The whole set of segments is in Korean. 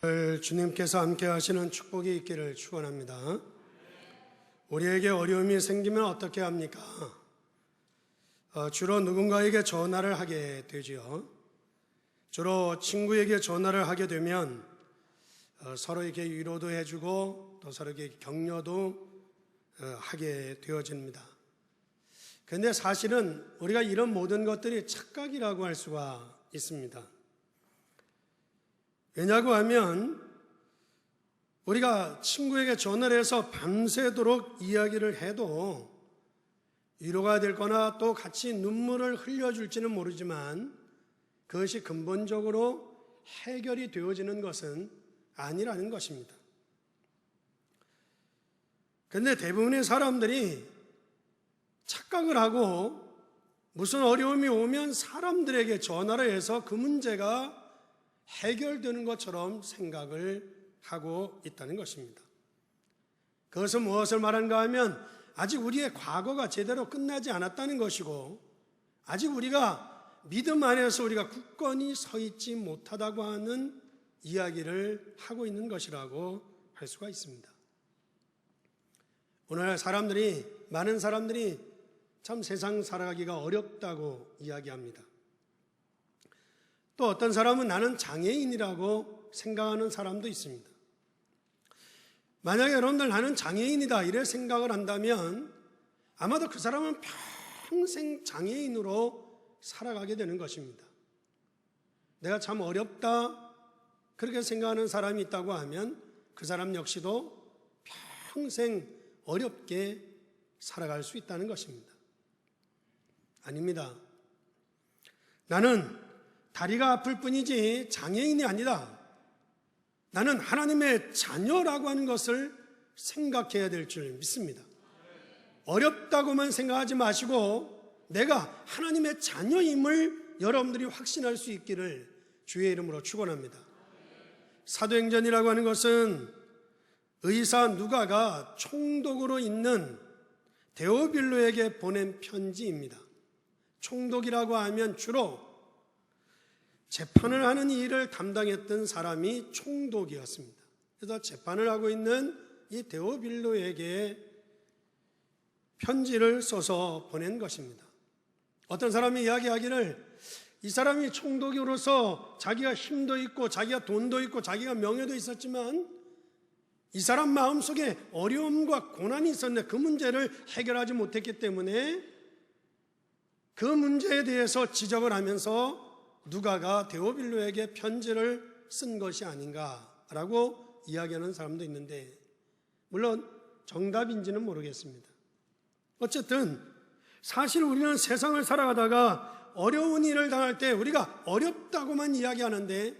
주님께서 함께 하시는 축복이 있기를 축원합니다. 우리에게 어려움이 생기면 어떻게 합니까? 주로 누군가에게 전화를 하게 되지요. 주로 친구에게 전화를 하게 되면 서로에게 위로도 해주고 또 서로에게 격려도 하게 되어집니다. 그런데 사실은 우리가 이런 모든 것들이 착각이라고 할 수가 있습니다. 왜냐고 하면 우리가 친구에게 전화를 해서 밤새도록 이야기를 해도 위로가 될 거나 또 같이 눈물을 흘려줄지는 모르지만 그것이 근본적으로 해결이 되어지는 것은 아니라는 것입니다. 그런데 대부분의 사람들이 착각을 하고 무슨 어려움이 오면 사람들에게 전화를 해서 그 문제가 해결되는 것처럼 생각을 하고 있다는 것입니다. 그것은 무엇을 말하는가 하면 아직 우리의 과거가 제대로 끝나지 않았다는 것이고 아직 우리가 믿음 안에서 우리가 굳건히 서 있지 못하다고 하는 이야기를 하고 있는 것이라고 할 수가 있습니다. 오늘날 많은 사람들이 참 세상 살아가기가 어렵다고 이야기합니다. 또 어떤 사람은 나는 장애인이라고 생각하는 사람도 있습니다. 만약에 여러분들 나는 장애인이다 이래 생각을 한다면 아마도 그 사람은 평생 장애인으로 살아가게 되는 것입니다. 내가 참 어렵다 그렇게 생각하는 사람이 있다고 하면 그 사람 역시도 평생 어렵게 살아갈 수 있다는 것입니다. 아닙니다. 나는 다리가 아플 뿐이지 장애인이 아니다. 나는 하나님의 자녀라고 하는 것을 생각해야 될 줄 믿습니다. 어렵다고만 생각하지 마시고 내가 하나님의 자녀임을 여러분들이 확신할 수 있기를 주의 이름으로 축원합니다. 사도행전이라고 하는 것은 의사 누가가 총독으로 있는 데오빌로에게 보낸 편지입니다. 총독이라고 하면 주로 재판을 하는 일을 담당했던 사람이 총독이었습니다. 그래서 재판을 하고 있는 이 데오빌로에게 편지를 써서 보낸 것입니다. 어떤 사람이 이야기하기를 이 사람이 총독으로서 자기가 힘도 있고 자기가 돈도 있고 자기가 명예도 있었지만 이 사람 마음속에 어려움과 고난이 있었는데 그 문제를 해결하지 못했기 때문에 그 문제에 대해서 지적을 하면서 누가가 데오빌로에게 편지를 쓴 것이 아닌가라고 이야기하는 사람도 있는데 물론 정답인지는 모르겠습니다. 어쨌든 사실 우리는 세상을 살아가다가 어려운 일을 당할 때 우리가 어렵다고만 이야기하는데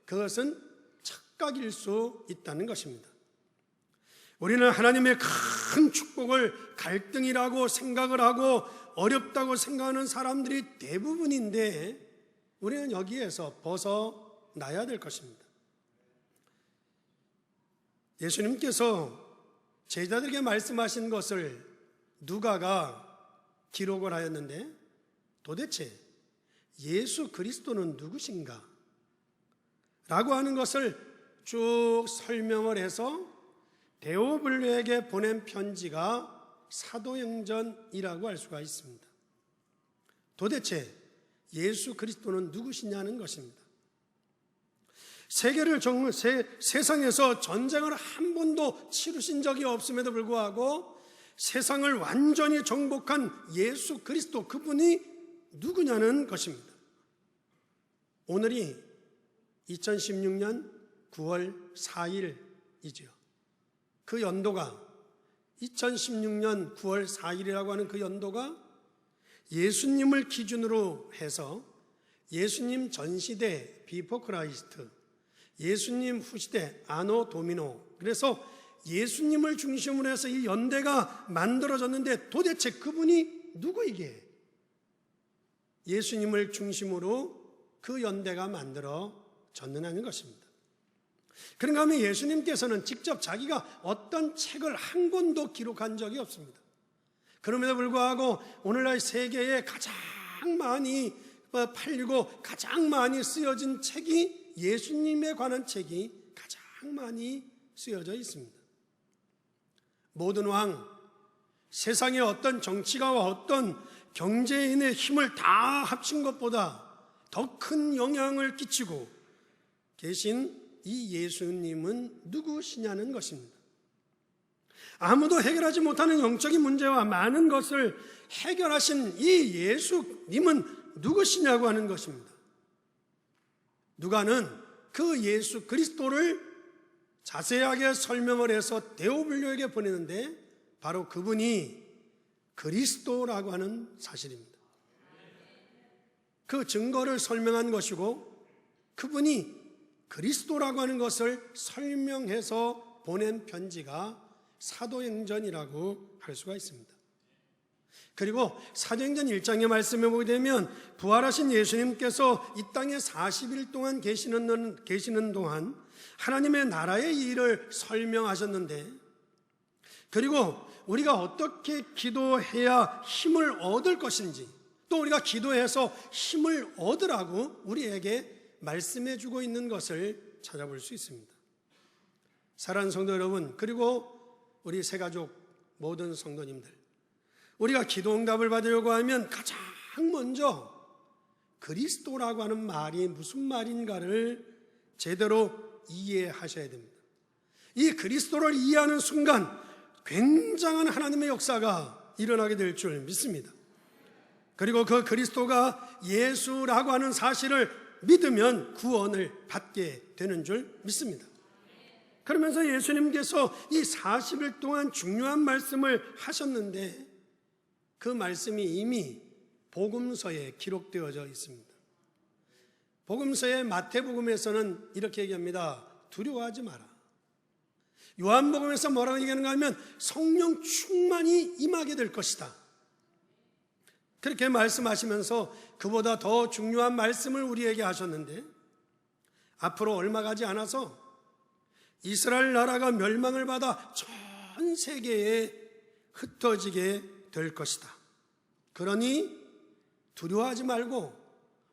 그것은 착각일 수 있다는 것입니다. 우리는 하나님의 큰 축복을 갈등이라고 생각을 하고 어렵다고 생각하는 사람들이 대부분인데 우리는 여기에서 벗어나야 될 것입니다. 예수님께서 제자들에게 말씀하신 것을 누가가 기록을 하였는데 도대체 예수 그리스도는 누구신가? 라고 하는 것을 쭉 설명을 해서 데오빌로에게 보낸 편지가 사도행전이라고 할 수가 있습니다. 도대체 예수 그리스도는 누구시냐는 것입니다. 세상에서 전쟁을 한 번도 치르신 적이 없음에도 불구하고 세상을 완전히 정복한 예수 그리스도 그분이 누구냐는 것입니다. 오늘이 2016년 9월 4일이죠. 그 연도가 2016년 9월 4일이라고 하는 그 연도가 예수님을 기준으로 해서 예수님 전시대 비포 크라이스트, 예수님 후시대 아노 도미노, 그래서 예수님을 중심으로 해서 이 연대가 만들어졌는데 도대체 그분이 누구이기에 예수님을 중심으로 그 연대가 만들어졌느냐는 것입니다. 그런가 하면 예수님께서는 직접 자기가 어떤 책을 한 권도 기록한 적이 없습니다. 그럼에도 불구하고 오늘날 세계에 가장 많이 팔리고 가장 많이 쓰여진 책이 예수님에 관한 책이 가장 많이 쓰여져 있습니다. 모든 왕, 세상의 어떤 정치가와 어떤 경제인의 힘을 다 합친 것보다 더 큰 영향을 끼치고 계신 이 예수님은 누구시냐는 것입니다. 아무도 해결하지 못하는 영적인 문제와 많은 것을 해결하신 이 예수님은 누구시냐고 하는 것입니다. 누가는 그 예수 그리스도를 자세하게 설명을 해서 데오빌로에게 보내는데 바로 그분이 그리스도라고 하는 사실입니다. 그 증거를 설명한 것이고 그분이 그리스도라고 하는 것을 설명해서 보낸 편지가 사도행전이라고 할 수가 있습니다. 그리고 사도행전 1장의 말씀에 보게 되면 부활하신 예수님께서 이 땅에 40일 동안 계시는 동안 하나님의 나라의 일을 설명하셨는데, 그리고 우리가 어떻게 기도해야 힘을 얻을 것인지, 또 우리가 기도해서 힘을 얻으라고 우리에게 말씀해 주고 있는 것을 찾아볼 수 있습니다. 사랑하는 성도 여러분, 그리고 우리 새가족 모든 성도님들, 우리가 기도 응답을 받으려고 하면 가장 먼저 그리스도라고 하는 말이 무슨 말인가를 제대로 이해하셔야 됩니다. 이 그리스도를 이해하는 순간 굉장한 하나님의 역사가 일어나게 될 줄 믿습니다. 그리고 그 그리스도가 예수라고 하는 사실을 믿으면 구원을 받게 되는 줄 믿습니다. 그러면서 예수님께서 이 40일 동안 중요한 말씀을 하셨는데 그 말씀이 이미 복음서에 기록되어져 있습니다. 복음서의 마태복음에서는 이렇게 얘기합니다. 두려워하지 마라. 요한복음에서 뭐라고 얘기하는가 하면 성령 충만이 임하게 될 것이다. 그렇게 말씀하시면서 그보다 더 중요한 말씀을 우리에게 하셨는데, 앞으로 얼마 가지 않아서 이스라엘 나라가 멸망을 받아 전 세계에 흩어지게 될 것이다. 그러니 두려워하지 말고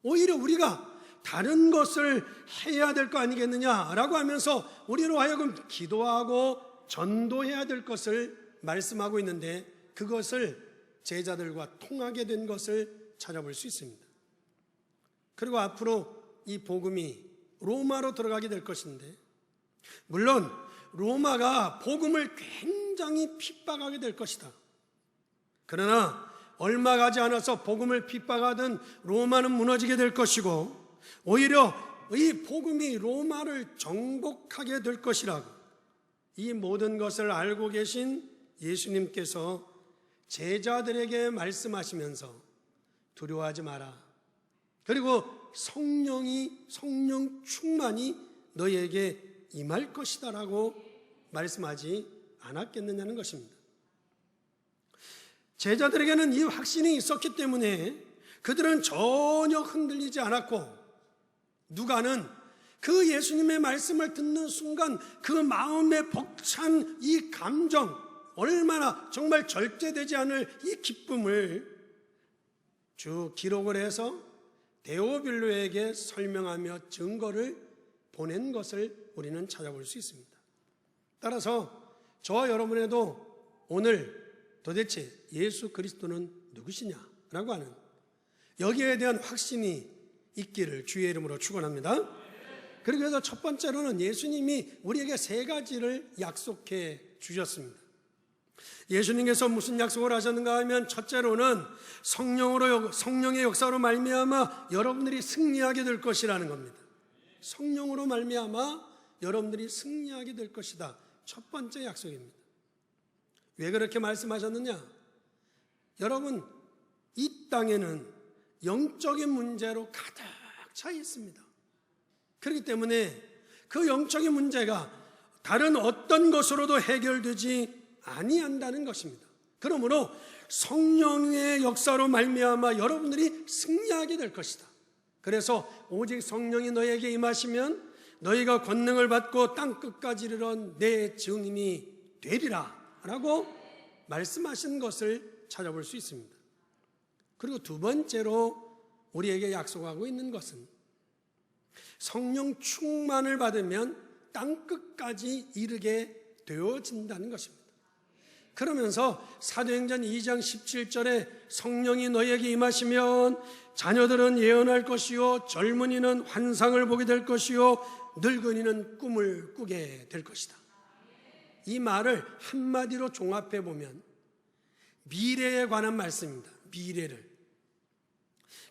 오히려 우리가 다른 것을 해야 될 거 아니겠느냐라고 하면서 우리로 하여금 기도하고 전도해야 될 것을 말씀하고 있는데, 그것을 제자들과 통하게 된 것을 찾아볼 수 있습니다. 그리고 앞으로 이 복음이 로마로 들어가게 될 것인데, 물론 로마가 복음을 굉장히 핍박하게 될 것이다. 그러나 얼마 가지 않아서 복음을 핍박하던 로마는 무너지게 될 것이고, 오히려 이 복음이 로마를 정복하게 될 것이라고 이 모든 것을 알고 계신 예수님께서 제자들에게 말씀하시면서 두려워하지 마라. 그리고 성령 충만이 너희에게 임할 것이다 라고 말씀하지 않았겠느냐는 것입니다. 제자들에게는 이 확신이 있었기 때문에 그들은 전혀 흔들리지 않았고, 누가는 그 예수님의 말씀을 듣는 순간 그 마음에 벅찬 이 감정, 얼마나 정말 절제되지 않을 이 기쁨을 쭉 기록을 해서 데오빌로에게 설명하며 증거를 보낸 것을 우리는 찾아볼 수 있습니다. 따라서 저와 여러분에도 오늘 도대체 예수 그리스도는 누구시냐라고 하는 여기에 대한 확신이 있기를 주의 이름으로 축원합니다. 그래서 첫 번째로는 예수님이 우리에게 세 가지를 약속해 주셨습니다. 예수님께서 무슨 약속을 하셨는가 하면, 첫째로는 성령의 역사로 말미암아 여러분들이 승리하게 될 것이라는 겁니다. 성령으로 말미암아 여러분들이 승리하게 될 것이다. 첫 번째 약속입니다. 왜 그렇게 말씀하셨느냐? 여러분, 이 땅에는 영적인 문제로 가득 차 있습니다. 그렇기 때문에 그 영적인 문제가 다른 어떤 것으로도 해결되지 아니한다는 것입니다. 그러므로 성령의 역사로 말미암아 여러분들이 승리하게 될 것이다. 그래서 오직 성령이 너에게 임하시면 너희가 권능을 받고 땅끝까지 이르러 내 증인이 되리라 라고 말씀하신 것을 찾아볼 수 있습니다. 그리고 두 번째로 우리에게 약속하고 있는 것은 성령 충만을 받으면 땅끝까지 이르게 되어진다는 것입니다. 그러면서 사도행전 2장 17절에 성령이 너희에게 임하시면 자녀들은 예언할 것이요 젊은이는 환상을 보게 될 것이요 늙은이는 꿈을 꾸게 될 것이다. 이 말을 한마디로 종합해 보면 미래에 관한 말씀입니다. 미래를.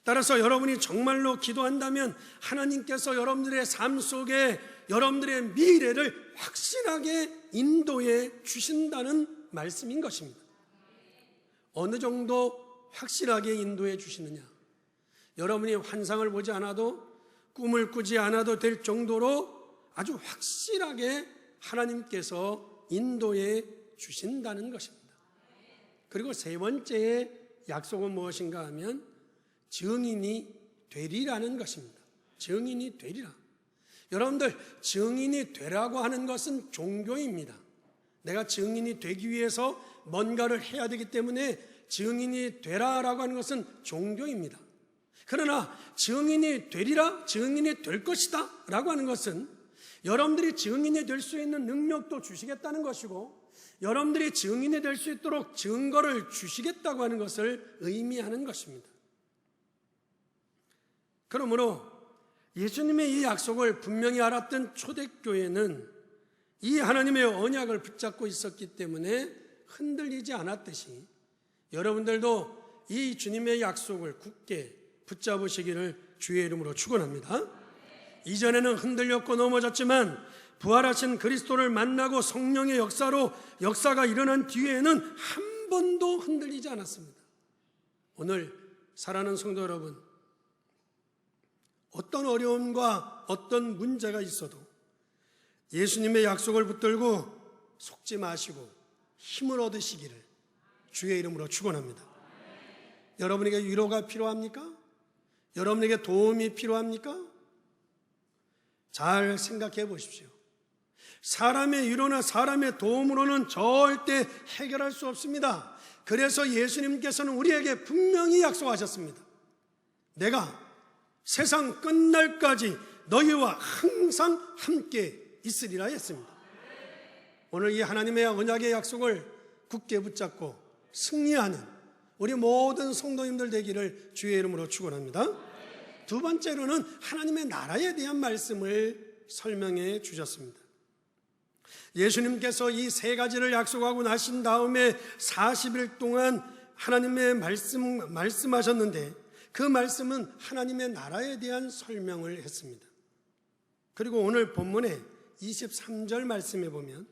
따라서 여러분이 정말로 기도한다면 하나님께서 여러분들의 삶 속에 여러분들의 미래를 확실하게 인도해 주신다는 말씀인 것입니다. 어느 정도 확실하게 인도해 주시느냐? 여러분이 환상을 보지 않아도 꿈을 꾸지 않아도 될 정도로 아주 확실하게 하나님께서 인도해 주신다는 것입니다. 그리고 세 번째의 약속은 무엇인가 하면 증인이 되리라는 것입니다. 증인이 되리라. 여러분들, 증인이 되라고 하는 것은 종교입니다. 내가 증인이 되기 위해서 뭔가를 해야 되기 때문에 증인이 되라라고 하는 것은 종교입니다. 그러나 증인이 되리라, 증인이 될 것이다 라고 하는 것은 여러분들이 증인이 될 수 있는 능력도 주시겠다는 것이고 여러분들이 증인이 될 수 있도록 증거를 주시겠다고 하는 것을 의미하는 것입니다. 그러므로 예수님의 이 약속을 분명히 알았던 초대교회는 이 하나님의 언약을 붙잡고 있었기 때문에 흔들리지 않았듯이 여러분들도 이 주님의 약속을 굳게 붙잡으시기를 주의 이름으로 축원합니다. 이전에는 흔들렸고 넘어졌지만 부활하신 그리스도를 만나고 성령의 역사가 일어난 뒤에는 한 번도 흔들리지 않았습니다. 오늘 사랑하는 성도 여러분, 어떤 어려움과 어떤 문제가 있어도 예수님의 약속을 붙들고 속지 마시고 힘을 얻으시기를 주의 이름으로 축원합니다. 여러분에게 위로가 필요합니까? 여러분에게 도움이 필요합니까? 잘 생각해 보십시오. 사람의 위로나 사람의 도움으로는 절대 해결할 수 없습니다. 그래서 예수님께서는 우리에게 분명히 약속하셨습니다. 내가 세상 끝날까지 너희와 항상 함께 있으리라 했습니다. 오늘 이 하나님의 언약의 약속을 굳게 붙잡고 승리하는 우리 모든 성도님들 되기를 주의 이름으로 축원합니다. 두 번째로는 하나님의 나라에 대한 말씀을 설명해 주셨습니다. 예수님께서 이 세 가지를 약속하고 나신 다음에 40일 동안 하나님의 말씀하셨는데 그 말씀은 하나님의 나라에 대한 설명을 했습니다. 그리고 오늘 본문의 23절 말씀에 보면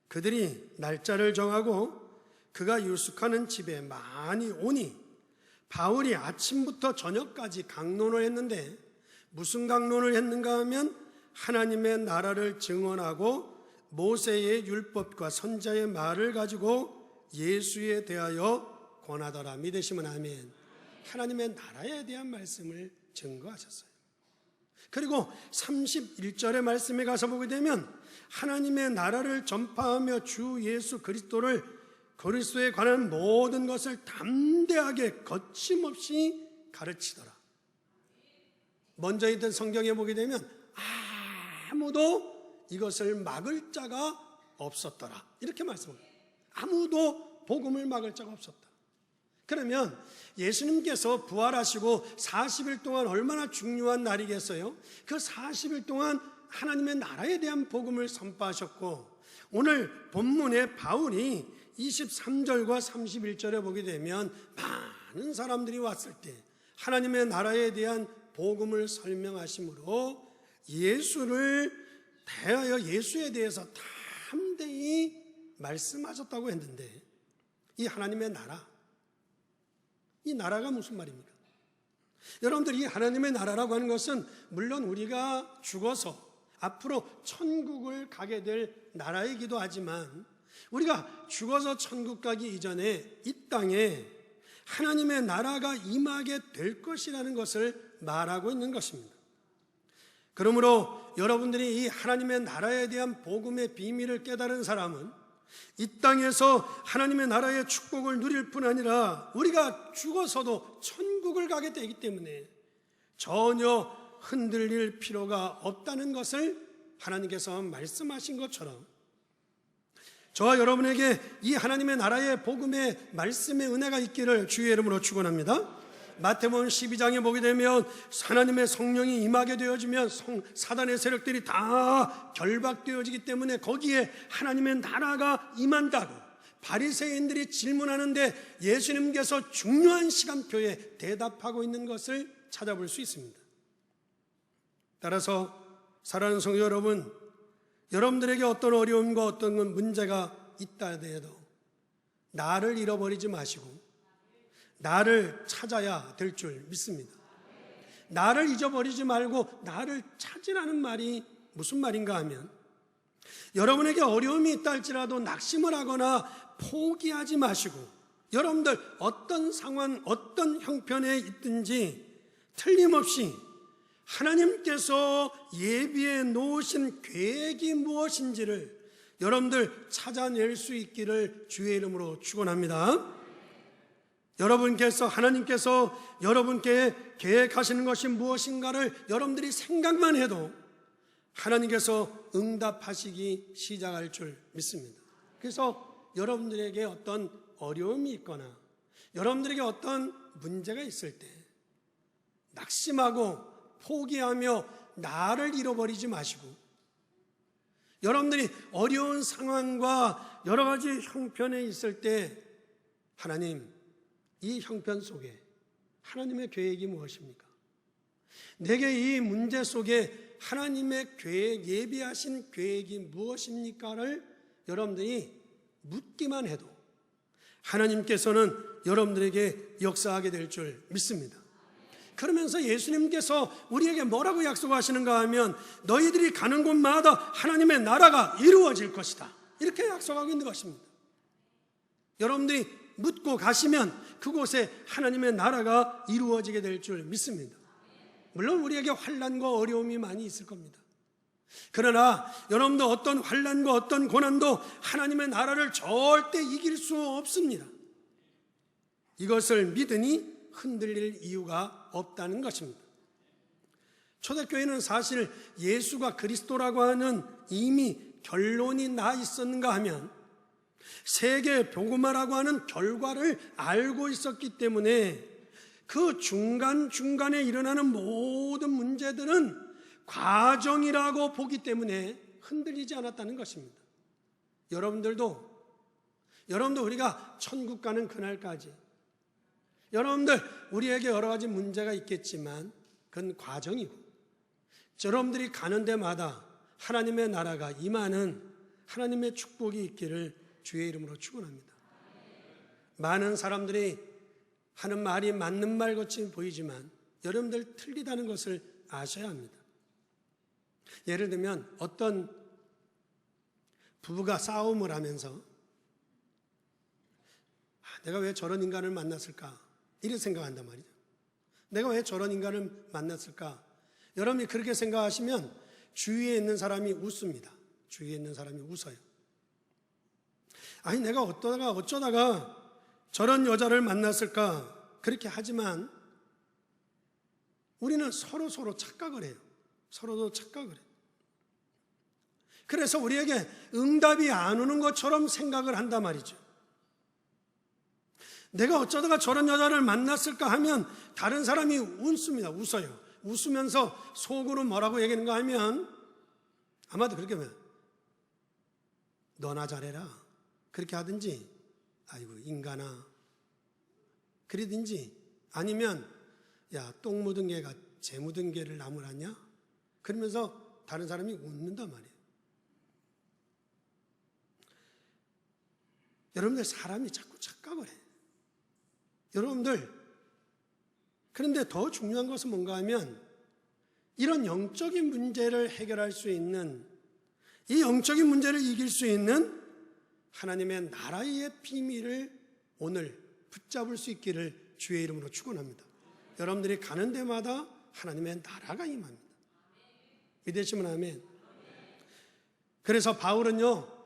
그들이 날짜를 정하고 그가 유숙하는 집에 많이 오니 바울이 아침부터 저녁까지 강론을 했는데 무슨 강론을 했는가 하면 하나님의 나라를 증언하고 모세의 율법과 선자의 말을 가지고 예수에 대하여 권하더라. 믿으시면 아멘. 하나님의 나라에 대한 말씀을 증거하셨어요. 그리고 31절의 말씀에 가서 보게 되면 하나님의 나라를 전파하며 주 예수 그리스도에 관한 모든 것을 담대하게 거침없이 가르치더라. 먼저 있던 성경에 보게 되면 아무도 이것을 막을 자가 없었더라 이렇게 말씀합니다. 아무도 복음을 막을 자가 없었다. 그러면 예수님께서 부활하시고 40일 동안 얼마나 중요한 날이겠어요? 그 40일 동안 하나님의 나라에 대한 복음을 선포하셨고 오늘 본문에 바울이 23절과 31절에 보게 되면 많은 사람들이 왔을 때 하나님의 나라에 대한 복음을 설명하심으로 예수에 대해서 담대히 말씀하셨다고 했는데 이 하나님의 나라, 이 나라가 무슨 말입니까? 여러분들 이 하나님의 나라라고 하는 것은 물론 우리가 죽어서 앞으로 천국을 가게 될 나라이기도 하지만 우리가 죽어서 천국 가기 이전에 이 땅에 하나님의 나라가 임하게 될 것이라는 것을 말하고 있는 것입니다. 그러므로 여러분들이 이 하나님의 나라에 대한 복음의 비밀을 깨달은 사람은 이 땅에서 하나님의 나라의 축복을 누릴 뿐 아니라 우리가 죽어서도 천국을 가게 되기 때문에 전혀 흔들릴 필요가 없다는 것을 하나님께서 말씀하신 것처럼 저와 여러분에게 이 하나님의 나라의 복음의 말씀의 은혜가 있기를 주의 이름으로 축원합니다. 마태복음 12장에 보게 되면 하나님의 성령이 임하게 되어지면 사단의 세력들이 다 결박되어지기 때문에 거기에 하나님의 나라가 임한다고 바리새인들이 질문하는데 예수님께서 중요한 시간표에 대답하고 있는 것을 찾아볼 수 있습니다. 따라서 사랑하는 성도 여러분, 여러분들에게 어떤 어려움과 어떤 문제가 있다 해도 나를 잃어버리지 마시고 나를 찾아야 될 줄 믿습니다. 나를 잊어버리지 말고 나를 찾으라는 말이 무슨 말인가 하면 여러분에게 어려움이 있다 할지라도 낙심을 하거나 포기하지 마시고 여러분들 어떤 상황, 어떤 형편에 있든지 틀림없이 하나님께서 예비해 놓으신 계획이 무엇인지를 여러분들 찾아낼 수 있기를 주의 이름으로 축원합니다. 하나님께서 여러분께 계획하시는 것이 무엇인가를 여러분들이 생각만 해도 하나님께서 응답하시기 시작할 줄 믿습니다. 그래서 여러분들에게 어떤 어려움이 있거나 여러분들에게 어떤 문제가 있을 때 낙심하고 포기하며 나를 잃어버리지 마시고 여러분들이 어려운 상황과 여러 가지 형편에 있을 때 하나님, 이 형편 속에 하나님의 계획이 무엇입니까? 내게 이 문제 속에 하나님의 계획, 예비하신 계획이 무엇입니까를 여러분들이 묻기만 해도 하나님께서는 여러분들에게 역사하게 될 줄 믿습니다. 그러면서 예수님께서 우리에게 뭐라고 약속하시는가 하면 너희들이 가는 곳마다 하나님의 나라가 이루어질 것이다, 이렇게 약속하고 있는 것입니다. 여러분들이 묻고 가시면 그곳에 하나님의 나라가 이루어지게 될 줄 믿습니다. 물론 우리에게 환난과 어려움이 많이 있을 겁니다. 그러나 여러분들 어떤 환난과 어떤 고난도 하나님의 나라를 절대 이길 수 없습니다. 이것을 믿으니 흔들릴 이유가 없다는 것입니다. 초대교회는 사실 예수가 그리스도라고 하는 이미 결론이 나 있었는가 하면 세계 복음화라고 하는 결과를 알고 있었기 때문에 그 중간중간에 일어나는 모든 문제들은 과정이라고 보기 때문에 흔들리지 않았다는 것입니다. 여러분들도 우리가 천국 가는 그날까지 여러분들 우리에게 여러 가지 문제가 있겠지만 그건 과정이고 여러분들이 가는 데마다 하나님의 나라가 임하는 하나님의 축복이 있기를 주의 이름으로 축원합니다. 많은 사람들이 하는 말이 맞는 말 같이 보이지만 여러분들 틀리다는 것을 아셔야 합니다. 예를 들면 어떤 부부가 싸움을 하면서 내가 왜 저런 인간을 만났을까? 이렇게 생각한단 말이죠. 내가 왜 저런 인간을 만났을까? 여러분이 그렇게 생각하시면 주위에 있는 사람이 웃습니다. 주위에 있는 사람이 웃어요. 아니 내가 어쩌다가 저런 여자를 만났을까? 그렇게 하지만 우리는 서로 착각을 해요. 서로도 착각을 해요. 그래서 우리에게 응답이 안 오는 것처럼 생각을 한단 말이죠. 내가 어쩌다가 저런 여자를 만났을까 하면 다른 사람이 웃습니다. 웃어요. 웃으면서 속으로 뭐라고 얘기하는가 하면 아마도 그렇게 하면 너나 잘해라 그렇게 하든지 아이고 인간아 그러든지 아니면 야 똥 묻은 개가 재 묻은 개를 나무라냐 그러면서 다른 사람이 웃는단 말이에요. 여러분들 사람이 자꾸 착각을 해요. 여러분들 그런데 더 중요한 것은 뭔가 하면 이런 영적인 문제를 해결할 수 있는 이 영적인 문제를 이길 수 있는 하나님의 나라의 비밀을 오늘 붙잡을 수 있기를 주의 이름으로 축원합니다. 여러분들이 가는 데마다 하나님의 나라가 임합니다. 믿으시면 아멘. 그래서 바울은요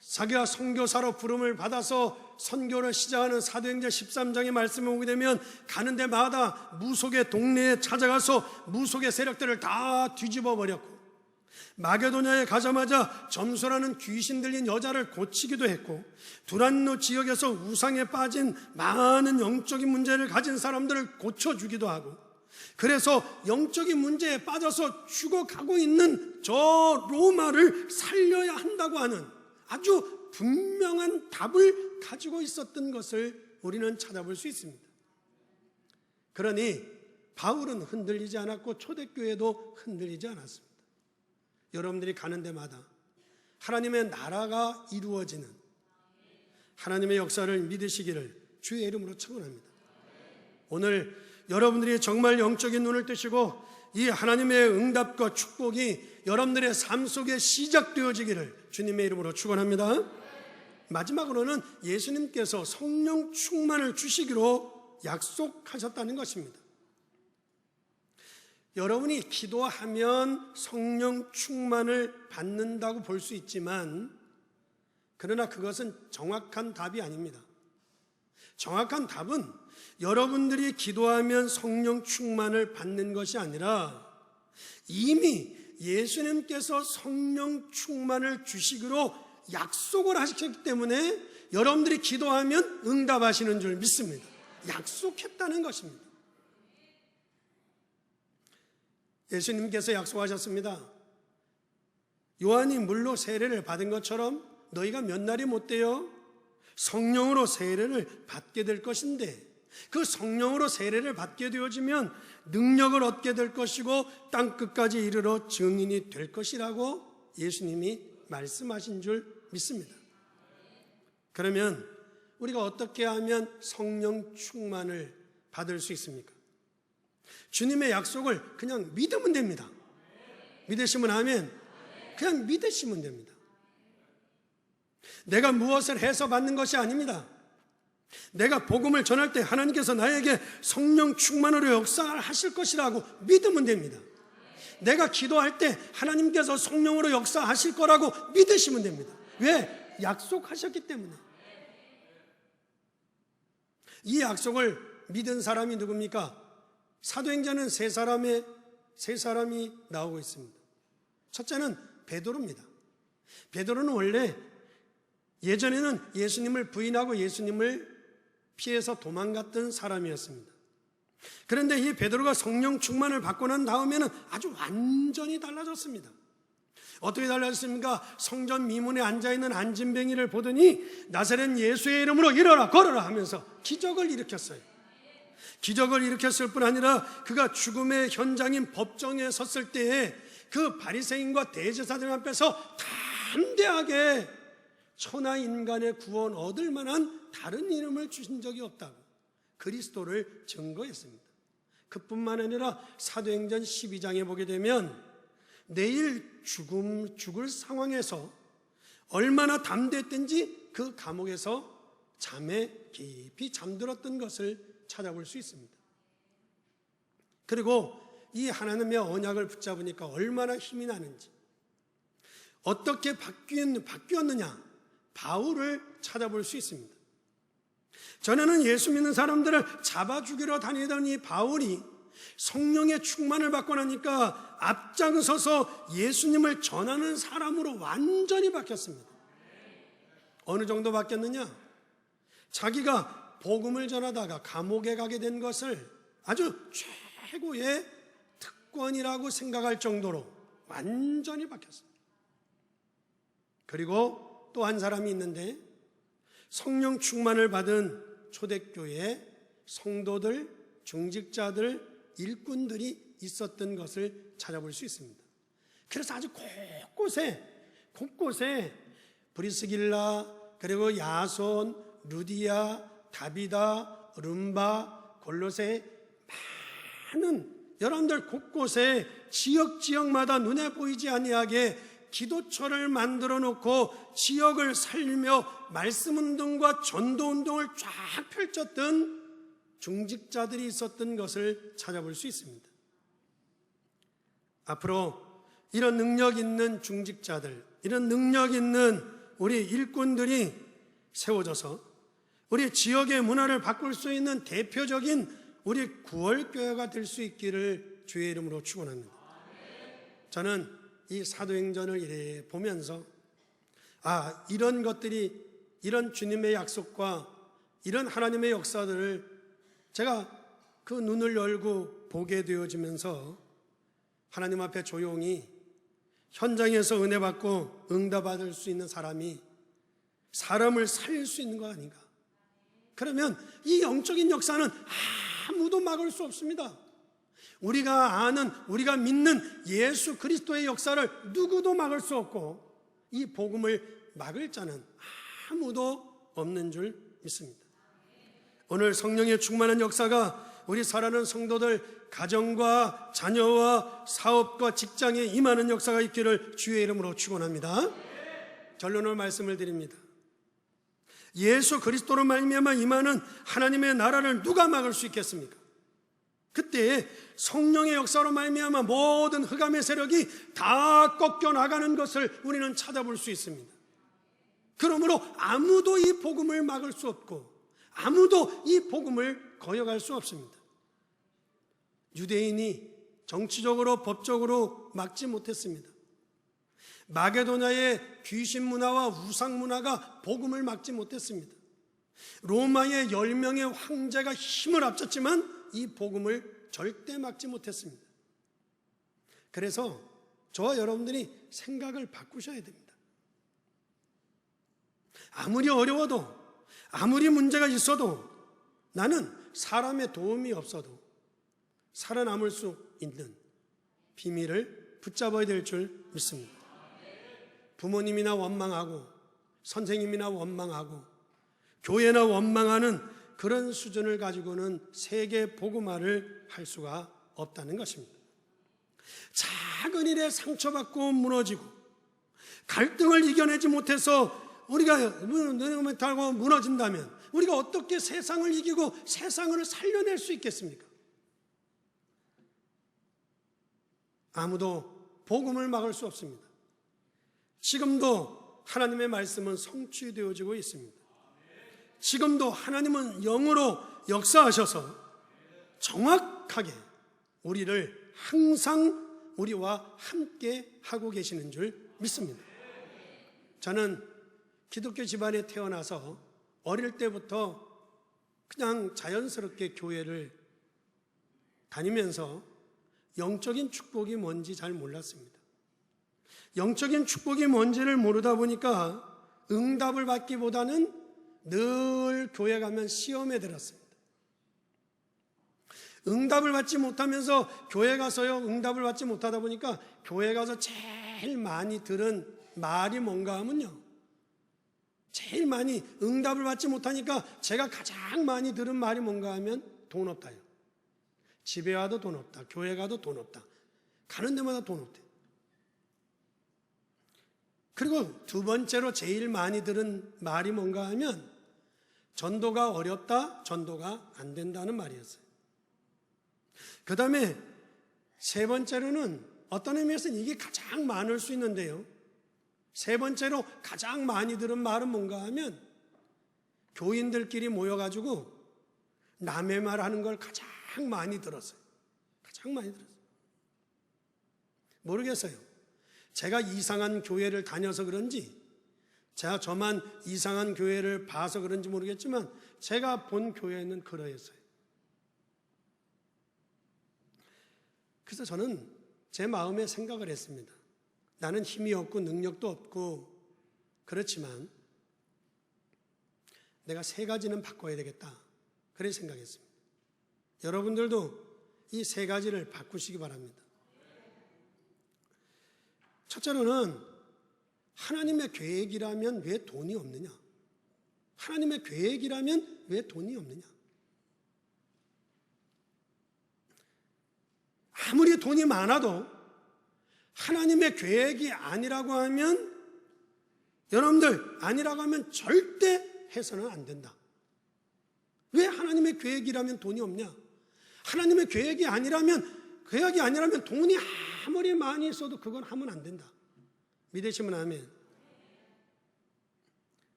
자기가 선교사로 부름을 받아서 선교를 시작하는 사도행전 13장의 말씀을 보게 되면 가는 데마다 무속의 동네에 찾아가서 무속의 세력들을 다 뒤집어 버렸고 마게도냐에 가자마자 점수라는 귀신 들린 여자를 고치기도 했고, 두란노 지역에서 우상에 빠진 많은 영적인 문제를 가진 사람들을 고쳐주기도 하고, 그래서 영적인 문제에 빠져서 죽어가고 있는 저 로마를 살려야 한다고 하는 아주 분명한 답을 가지고 있었던 것을 우리는 찾아볼 수 있습니다. 그러니 바울은 흔들리지 않았고 초대교회도 흔들리지 않았습니다. 여러분들이 가는 데마다 하나님의 나라가 이루어지는 하나님의 역사를 믿으시기를 주의 이름으로 축원합니다. 오늘 여러분들이 정말 영적인 눈을 뜨시고 이 하나님의 응답과 축복이 여러분들의 삶 속에 시작되어지기를 주님의 이름으로 축원합니다. 마지막으로는 예수님께서 성령 충만을 주시기로 약속하셨다는 것입니다. 여러분이 기도하면 성령 충만을 받는다고 볼 수 있지만, 그러나 그것은 정확한 답이 아닙니다. 정확한 답은 여러분들이 기도하면 성령 충만을 받는 것이 아니라 이미 예수님께서 성령 충만을 주시기로 약속을 하셨기 때문에 여러분들이 기도하면 응답하시는 줄 믿습니다. 약속했다는 것입니다. 예수님께서 약속하셨습니다. 요한이 물로 세례를 받은 것처럼 너희가 몇 날이 못 되어 성령으로 세례를 받게 될 것인데, 그 성령으로 세례를 받게 되어지면 능력을 얻게 될 것이고 땅끝까지 이르러 증인이 될 것이라고 예수님이 말씀하신 줄 믿습니다. 그러면 우리가 어떻게 하면 성령 충만을 받을 수 있습니까? 주님의 약속을 그냥 믿으면 됩니다. 믿으시면 아멘. 그냥 믿으시면 됩니다. 내가 무엇을 해서 받는 것이 아닙니다. 내가 복음을 전할 때 하나님께서 나에게 성령 충만으로 역사하실 것이라고 믿으면 됩니다. 내가 기도할 때 하나님께서 성령으로 역사하실 거라고 믿으시면 됩니다. 왜? 약속하셨기 때문에. 이 약속을 믿은 사람이 누굽니까? 사도행전은 세 사람이 나오고 있습니다. 첫째는 베드로입니다. 베드로는 원래 예전에는 예수님을 부인하고 예수님을 피해서 도망갔던 사람이었습니다. 그런데 이 베드로가 성령 충만을 받고 난 다음에는 아주 완전히 달라졌습니다. 어떻게 달라졌습니까? 성전 미문에 앉아있는 안진뱅이를 보더니 나사렛 예수의 이름으로 일어나 걸어라 하면서 기적을 일으켰어요. 기적을 일으켰을 뿐 아니라 그가 죽음의 현장인 법정에 섰을 때에 그 바리새인과 대제사장 앞에서 담대하게 천하 인간의 구원 얻을 만한 다른 이름을 주신 적이 없다고 그리스도를 증거했습니다. 그뿐만 아니라 사도행전 12장에 보게 되면 내일 죽을 상황에서 얼마나 담대했든지 그 감옥에서 잠에 깊이 잠들었던 것을 찾아볼 수 있습니다. 그리고 이 하나님의 언약을 붙잡으니까 얼마나 힘이 나는지, 어떻게 바뀌었느냐, 바울을 찾아볼 수 있습니다. 전에는 예수 믿는 사람들을 잡아 죽이러 다니던 이 바울이 성령의 충만을 받고 나니까 앞장서서 예수님을 전하는 사람으로 완전히 바뀌었습니다. 어느 정도 바뀌었느냐? 자기가 복음을 전하다가 감옥에 가게 된 것을 아주 최고의 특권이라고 생각할 정도로 완전히 바뀌었습니다. 그리고 또 한 사람이 있는데, 성령 충만을 받은 초대교회 성도들, 중직자들, 일꾼들이 있었던 것을 찾아볼 수 있습니다. 그래서 아주 곳곳에 브리스길라, 그리고 야손, 루디아, 다비다, 름바, 골로새, 많은 여러분들 곳곳에 지역마다 눈에 보이지 아니하게 기도처를 만들어 놓고 지역을 살리며 말씀운동과 전도운동을 쫙 펼쳤던 중직자들이 있었던 것을 찾아볼 수 있습니다. 앞으로 이런 능력 있는 중직자들, 이런 능력 있는 우리 일꾼들이 세워져서 우리 지역의 문화를 바꿀 수 있는 대표적인 우리 구월교회가 될 수 있기를 주의 이름으로 축원합니다. 저는 이 사도행전을 이래 보면서 이런 것들이, 이런 주님의 약속과 이런 하나님의 역사들을 제가 그 눈을 열고 보게 되어지면서 하나님 앞에 조용히 현장에서 은혜 받고 응답받을 수 있는 사람이 사람을 살릴 수 있는 거 아닌가? 그러면 이 영적인 역사는 아무도 막을 수 없습니다. 우리가 아는, 우리가 믿는 예수 그리스도의 역사를 누구도 막을 수 없고 이 복음을 막을 자는 아무도 없는 줄 믿습니다. 오늘 성령의 충만한 역사가 우리 사랑하는 성도들 가정과 자녀와 사업과 직장에 임하는 역사가 있기를 주의 이름으로 축원합니다. 결론을 말씀을 드립니다. 예수 그리스도로 말미암아 임하는 하나님의 나라를 누가 막을 수 있겠습니까? 그때 성령의 역사로 말미암아 모든 흑암의 세력이 다 꺾여 나가는 것을 우리는 찾아볼 수 있습니다. 그러므로 아무도 이 복음을 막을 수 없고 아무도 이 복음을 거역할 수 없습니다. 유대인이 정치적으로 법적으로 막지 못했습니다. 마게도냐의 귀신 문화와 우상 문화가 복음을 막지 못했습니다. 로마의 10명의 황제가 힘을 합쳤지만 이 복음을 절대 막지 못했습니다. 그래서 저와 여러분들이 생각을 바꾸셔야 됩니다. 아무리 어려워도, 아무리 문제가 있어도 나는 사람의 도움이 없어도 살아남을 수 있는 비밀을 붙잡아야 될 줄 믿습니다. 부모님이나 원망하고 선생님이나 원망하고 교회나 원망하는 그런 수준을 가지고는 세계 복음화를 할 수가 없다는 것입니다. 작은 일에 상처받고 무너지고 갈등을 이겨내지 못해서 우리가 달고 무너진다면 우리가 어떻게 세상을 이기고 세상을 살려낼 수 있겠습니까? 아무도 복음을 막을 수 없습니다. 지금도 하나님의 말씀은 성취되어지고 있습니다. 지금도 하나님은 영으로 역사하셔서 정확하게 우리를 항상 우리와 함께 하고 계시는 줄 믿습니다. 저는 기독교 집안에 태어나서 어릴 때부터 그냥 자연스럽게 교회를 다니면서 영적인 축복이 뭔지 잘 몰랐습니다. 영적인 축복이 뭔지를 모르다 보니까 응답을 받기보다는 늘 교회 가면 시험에 들었습니다. 응답을 받지 못하면서 교회 가서요, 응답을 받지 못하다 보니까 교회 가서 제일 많이 들은 말이 뭔가 하면요, 제일 많이 응답을 받지 못하니까 제가 가장 많이 들은 말이 뭔가 하면 돈 없다요. 집에 와도 돈 없다, 교회 가도 돈 없다, 가는 데마다 돈 없대. 그리고 두 번째로 제일 많이 들은 말이 뭔가 하면 전도가 어렵다, 전도가 안 된다는 말이었어요. 그 다음에 세 번째로는 어떤 의미에서는 이게 가장 많을 수 있는데요, 세 번째로 가장 많이 들은 말은 뭔가 하면 교인들끼리 모여가지고 남의 말 하는 걸 가장 많이 들었어요. 가장 많이 들었어요. 모르겠어요. 제가 이상한 교회를 다녀서 그런지, 제가 저만 이상한 교회를 봐서 그런지 모르겠지만 제가 본 교회는 그러했어요. 그래서 저는 제 마음에 생각을 했습니다. 나는 힘이 없고 능력도 없고 그렇지만 내가 세 가지는 바꿔야 되겠다, 그렇게 생각했습니다. 여러분들도 이 세 가지를 바꾸시기 바랍니다. 첫째로는 하나님의 계획이라면 왜 돈이 없느냐? 하나님의 계획이라면 왜 돈이 없느냐? 아무리 돈이 많아도 하나님의 계획이 아니라고 하면, 여러분들 아니라고 하면 절대 해서는 안 된다. 왜 하나님의 계획이라면 돈이 없냐? 하나님의 계획이 아니라면 돈이 아무리 많이 있어도 그건 하면 안 된다. 믿으시면 아멘.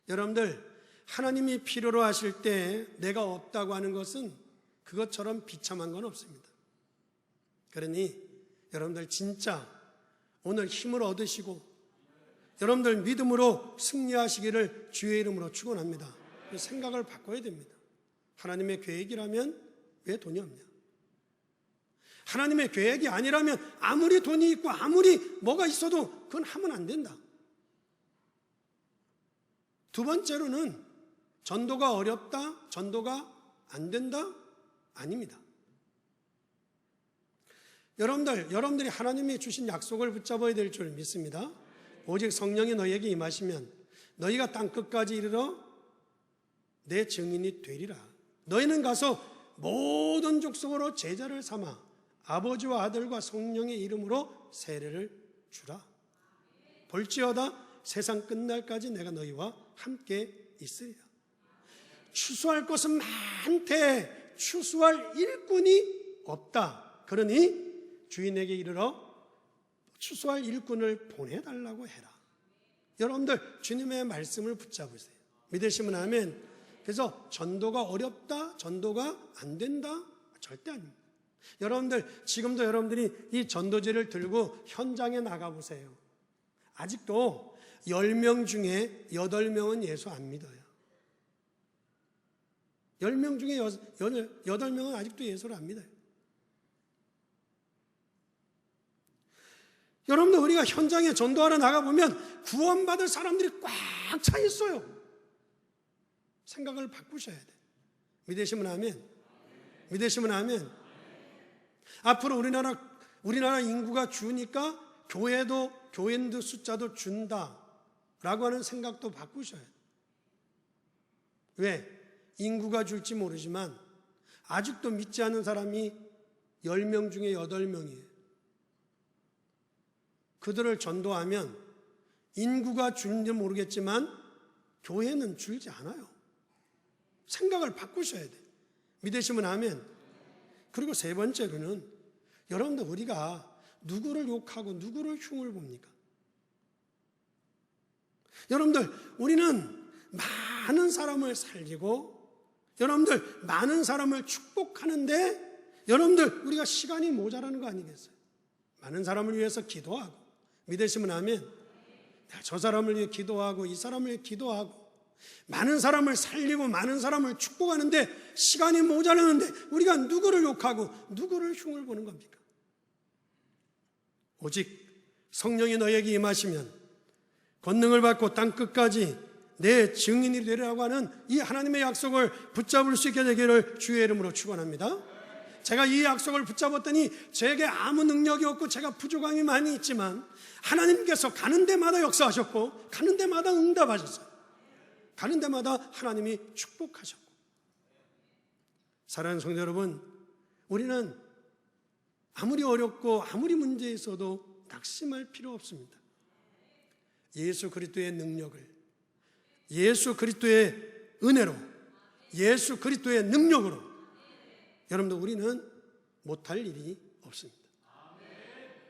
여러분들, 하나님이 필요로 하실 때 내가 없다고 하는 것은 그것처럼 비참한 건 없습니다. 그러니 여러분들 진짜 오늘 힘을 얻으시고 여러분들 믿음으로 승리하시기를 주의 이름으로 축원합니다. 생각을 바꿔야 됩니다. 하나님의 계획이라면 왜 돈이 없냐? 하나님의 계획이 아니라면 아무리 돈이 있고 아무리 뭐가 있어도 그건 하면 안 된다. 두 번째로는 전도가 어렵다, 전도가 안 된다? 아닙니다. 여러분들이 하나님이 주신 약속을 붙잡아야 될 줄 믿습니다. 오직 성령이 너희에게 임하시면 너희가 땅끝까지 이르러 내 증인이 되리라. 너희는 가서 모든 족속으로 제자를 삼아 아버지와 아들과 성령의 이름으로 세례를 주라. 볼지어다 세상 끝날까지 내가 너희와 함께 있으리라. 추수할 것은 많되 추수할 일꾼이 없다. 그러니 주인에게 이르러 추수할 일꾼을 보내달라고 해라. 여러분들 주님의 말씀을 붙잡으세요. 믿으시면 아멘. 그래서 전도가 어렵다, 전도가 안 된다? 절대 아닙니다. 여러분들 지금도 여러분들이 이 전도지를 들고 현장에 나가보세요. 아직도 10명 중에 8명은 예수 안 믿어요. 10명 중에 8명은 아직도 예수를 안 믿어요. 여러분들 우리가 현장에 전도하러 나가보면 구원받을 사람들이 꽉 차 있어요. 생각을 바꾸셔야 돼. 믿으시면 아멘. 믿으시면 아멘. 앞으로 우리나라 인구가 주니까 교인들 숫자도 준다라고 하는 생각도 바꾸셔야 돼. 왜? 인구가 줄지 모르지만 아직도 믿지 않는 사람이 10명 중에 8명이에요. 그들을 전도하면 인구가 줄지 모르겠지만 교회는 줄지 않아요. 생각을 바꾸셔야 돼. 믿으시면 아멘. 그리고 세 번째로는 여러분들 우리가 누구를 욕하고 누구를 흉을 봅니까? 여러분들 우리는 많은 사람을 살리고 여러분들 많은 사람을 축복하는데 여러분들 우리가 시간이 모자라는 거 아니겠어요? 많은 사람을 위해서 기도하고 믿으시면 아멘. 내가 저 사람을 위해 기도하고 이 사람을 위해 기도하고 많은 사람을 살리고 많은 사람을 축복하는데 시간이 모자라는데 우리가 누구를 욕하고 누구를 흉을 보는 겁니까? 오직 성령이 너에게 임하시면 권능을 받고 땅끝까지 내 증인이 되리라고 하는 이 하나님의 약속을 붙잡을 수 있게 되기를 주의 이름으로 축원합니다. 제가 이 약속을 붙잡았더니 제게 아무 능력이 없고 제가 부족함이 많이 있지만 하나님께서 가는 데마다 역사하셨고 가는 데마다 응답하셨어요. 가는 데마다 하나님이 축복하셨고. 사랑하는 성도 여러분, 우리는 아무리 어렵고 아무리 문제 있어도 낙심할 필요 없습니다. 예수 그리스도의 능력을, 예수 그리스도의 은혜로, 예수 그리스도의 능력으로 여러분들 우리는 못할 일이 없습니다.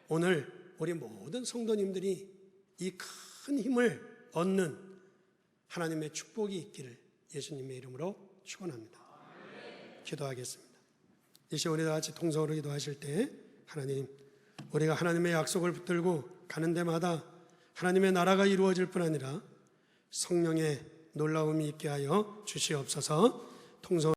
오늘 우리 모든 성도님들이 이 큰 힘을 얻는 하나님의 축복이 있기를 예수님의 이름으로 축원합니다. 기도하겠습니다. 이 시간 우리 다 같이 통성으로 기도하실 때 하나님, 우리가 하나님의 약속을 붙들고 가는 데마다 하나님의 나라가 이루어질 뿐 아니라 성령의 놀라움이 있게 하여 주시옵소서. 통성